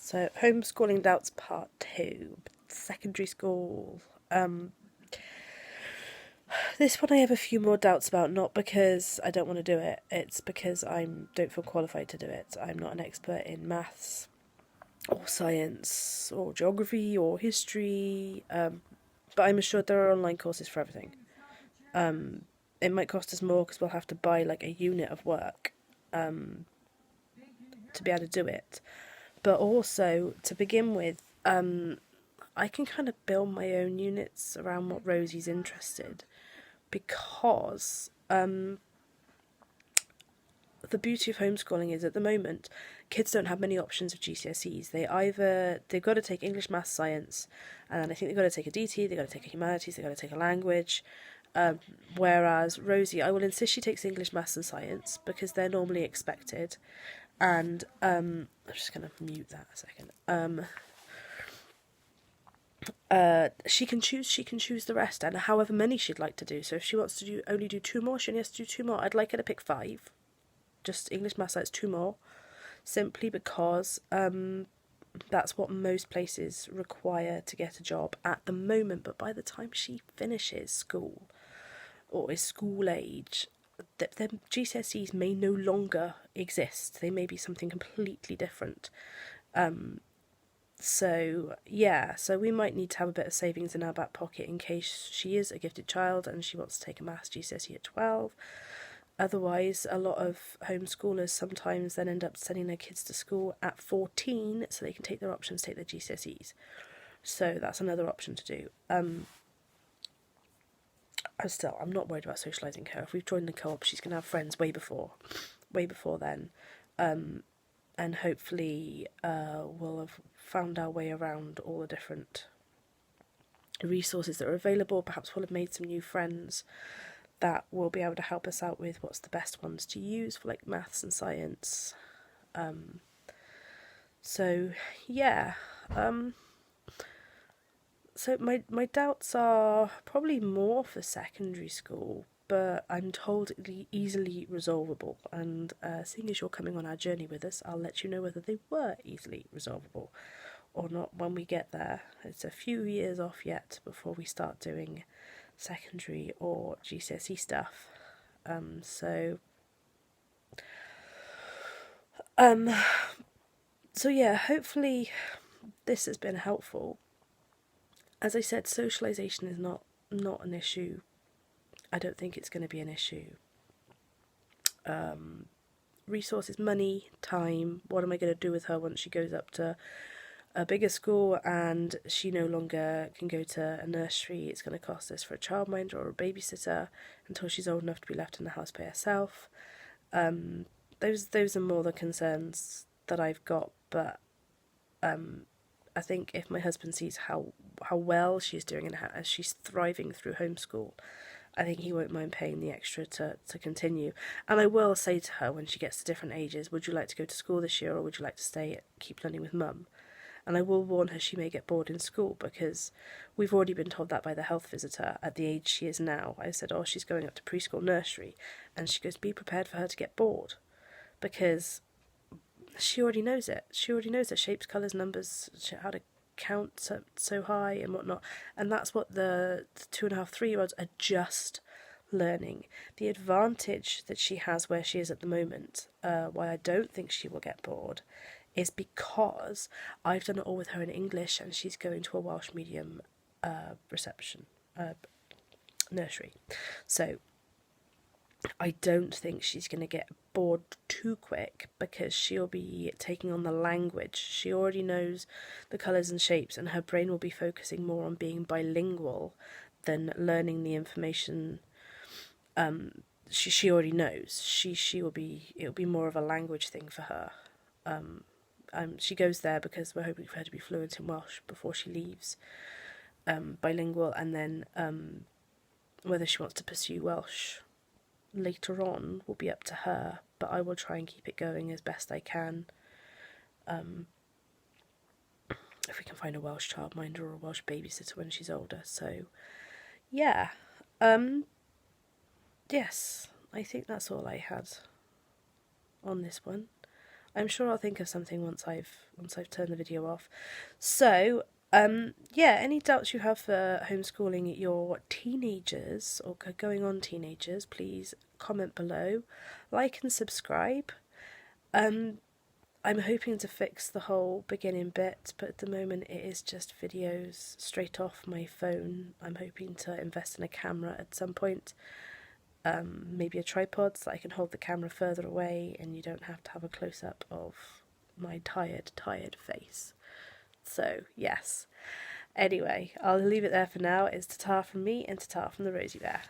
So, homeschooling doubts part 2, secondary school. This one I have a few more doubts about, not because I don't want to do it, it's because I don't feel qualified to do it. I'm not an expert in maths or science or geography or history, but I'm assured there are online courses for everything. It might cost us more because we'll have to buy like a unit of work to be able to do it. But also, to begin with, I can kind of build my own units around what Rosie's interested, because the beauty of homeschooling is at the moment kids don't have many options of GCSEs. They've got to take English, maths, science, and then I think they've got to take a DT, they've got to take a humanities, they've got to take a language. Whereas Rosie, I will insist she takes English, maths, and science because they're normally expected. And I'm just going to mute that a second. She can choose the rest, and however many she'd like to do. So if she wants to only do 2 more, she only has to do 2 more. I'd like her to pick 5, just English, maths, science, 2 more, simply because that's what most places require to get a job at the moment. But by the time she finishes school or is school age, then GCSEs may no longer exist. They may be something completely different. So we might need to have a bit of savings in our back pocket in case she is a gifted child and she wants to take a maths GCSE at 12. Otherwise, a lot of homeschoolers sometimes then end up sending their kids to school at 14 so they can take their options, take their GCSEs. So that's another option to do. I'm not worried about socialising her. If we've joined the co-op, she's going to have friends way before then. And hopefully we'll have found our way around all the different resources that are available. Perhaps we'll have made some new friends that will be able to help us out with what's the best ones to use for like maths and science. So my doubts are probably more for secondary school, but I'm told easily resolvable, and seeing as you're coming on our journey with us, I'll let you know whether they were easily resolvable or not when we get there. It's a few years off yet before we start doing secondary or GCSE stuff. So hopefully this has been helpful. As I said, socialisation is not an issue. I don't think it's going to be an issue. Resources, money, time. What am I going to do with her once she goes up to a bigger school and she no longer can go to a nursery? It's going to cost us for a childminder or a babysitter until she's old enough to be left in the house by herself. Those are more the concerns that I've got, but I think if my husband sees how well she's doing and how she's thriving through homeschool, I think he won't mind paying the extra to continue. And I will say to her when she gets to different ages, would you like to go to school this year or would you like to keep learning with mum? And I will warn her she may get bored in school, because we've already been told that by the health visitor at the age she is now. I said, she's going up to preschool nursery, and she goes, be prepared for her to get bored, because she already knows it. She already knows the shapes, colours, numbers, how to count so high and whatnot. And that's what the 2.5, 3-year-olds are just learning. The advantage that she has where she is at the moment, why I don't think she will get bored, is because I've done it all with her in English and she's going to a Welsh medium nursery. So I don't think she's going to get bored too quick, because she'll be taking on the language. She already knows the colours and shapes, and her brain will be focusing more on being bilingual than learning the information she already knows. It'll be more of a language thing for her. She goes there because we're hoping for her to be fluent in Welsh before she leaves, bilingual, and then whether she wants to pursue Welsh later on will be up to her, but I will try and keep it going as best I can. If we can find a Welsh childminder or a Welsh babysitter when she's older. So yes, I think that's all I had on this one. I'm sure I'll think of something once I've turned the video off. So, yeah, any doubts you have for homeschooling your teenagers or going on teenagers, please comment below, like and subscribe. I'm hoping to fix the whole beginning bit, but at the moment it is just videos straight off my phone. I'm hoping to invest in a camera at some point, maybe a tripod so I can hold the camera further away and you don't have to have a close-up of my tired face. So, yes. Anyway, I'll leave it there for now. It's ta-ta from me and ta-ta from the Rosie Bear.